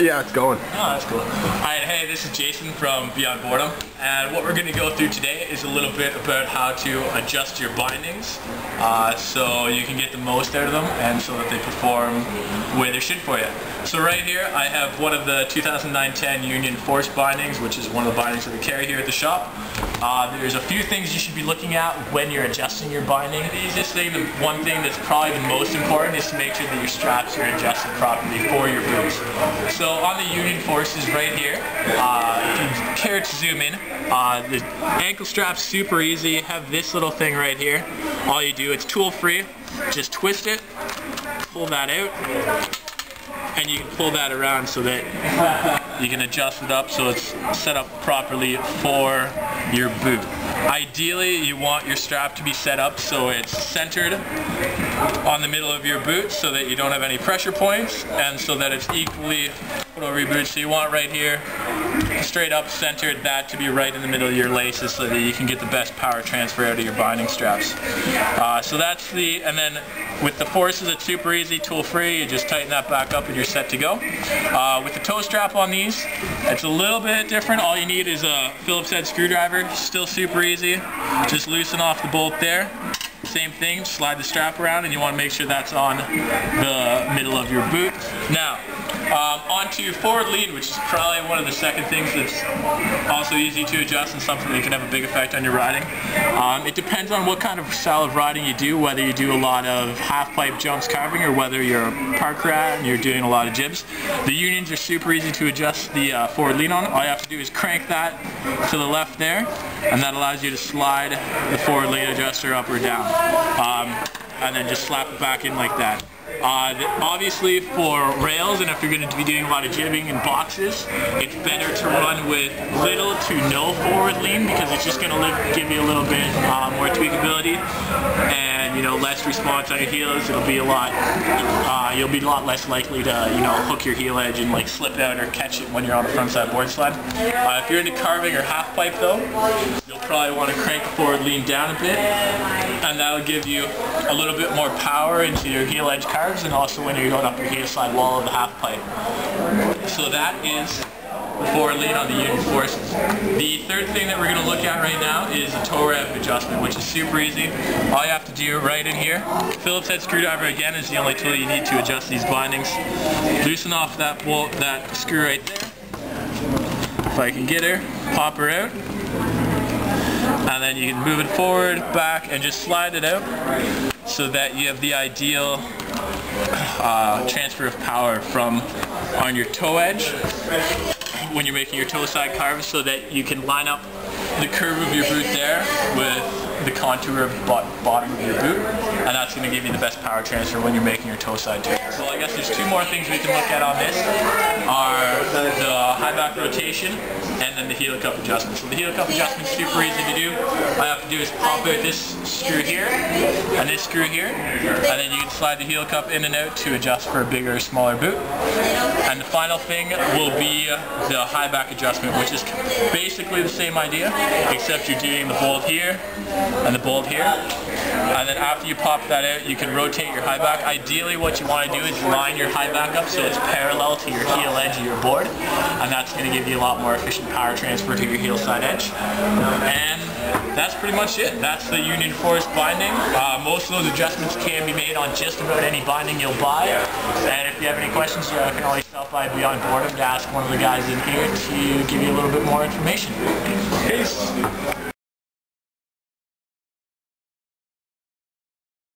Yeah, it's going. Oh, that's cool. Alright, hey, this is Jason from Beyond Boredom, and what we're going to go through today is a little bit about how to adjust your bindings so you can get the most out of them and so that they perform the way they should for you. So right here I have one of the 2009-10 Union Force bindings, which is one of the bindings that we carry here at the shop. There's a few things you should be looking at when you're adjusting your binding. The easiest thing, the one thing that's probably the most important, is to make sure that your straps are adjusted properly for your boots. So on the Union Forces right here, if you care to zoom in, the ankle strap's super easy. You have this little thing right here. All you do, it's tool free, just twist it, pull that out, and you can pull that around so that you can adjust it up so it's set up properly for your boot. Ideally, you want your strap to be set up so it's centered on the middle of your boot so that you don't have any pressure points, and so that it's equally put over your boot. So you want right here, straight up centered, that to be right in the middle of your laces so that you can get the best power transfer out of your binding straps. So that's and then with the Forces, it's super easy, tool free. You just tighten that back up and you're set to go. With the toe strap on these, it's a little bit different. All you need is a Phillips head screwdriver. Still super easy. Just loosen off the bolt there. Same thing, slide the strap around, and you want to make sure that's on the middle of your boot. Now, onto forward lean, which is probably one of the second things that's also easy to adjust and something that can have a big effect on your riding. It depends on what kind of style of riding you do, whether you do a lot of half-pipe jumps carving or whether you're a park rat and you're doing a lot of jibs. The Unions are super easy to adjust the forward lean on. All you have to do is crank that to the left there, and that allows you to slide the forward lean adjuster up or down. And then just slap it back in like that. Obviously for rails, and if you're going to be doing a lot of jibbing and boxes, it's better to run with little to no forward lean, because it's just going to give you a little bit more tweakability and, you know, less response on your heels. It'll be a lot, you'll be a lot less likely to, you know, hook your heel edge and like slip out or catch it when you're on the front side board slide. If you're into carving or half pipe though, you'll probably want to crank the forward lean down a bit, and that'll give you a little bit more power into your heel edge carves, and also when you're going up your heel side wall of the half pipe. So that is the forward lean on the Union Forces. The third thing that we're going to look at right now is a toe rev adjustment, which is super easy. All you have to do right in here, Phillips head screwdriver again is the only tool you need to adjust these bindings. Loosen off that bolt, that screw right there. If I can get her, pop her out. And then you can move it forward, back, and just slide it out so that you have the ideal transfer of power from on your toe edge when you're making your toe side carves, so that you can line up the curve of your boot there with the contour of the bottom of your boot, and that's going to give you the best power transfer when you're making your toe side turn. So I guess there's two more things we can look at on this, are the high back rotation and then the heel cup adjustment. So the heel cup adjustment is super easy to do. All you have to do is pop out this screw here and this screw here, and then you can slide the heel cup in and out to adjust for a bigger or smaller boot. And the final thing will be the high back adjustment, which is basically the same idea, except you're doing the bolt here and the bolt here, and then after you pop that out, you can rotate your high back. Ideally what you want to do is line your high back up so it's parallel to your heel edge of your board, and that's going to give you a lot more efficient power transfer to your heel side edge. And that's pretty much it. That's the Union Force binding. Most of those adjustments can be made on just about any binding you'll buy, and if you have any questions, you can always stop by Beyond Boredom to ask one of the guys in here to give you a little bit more information. Peace.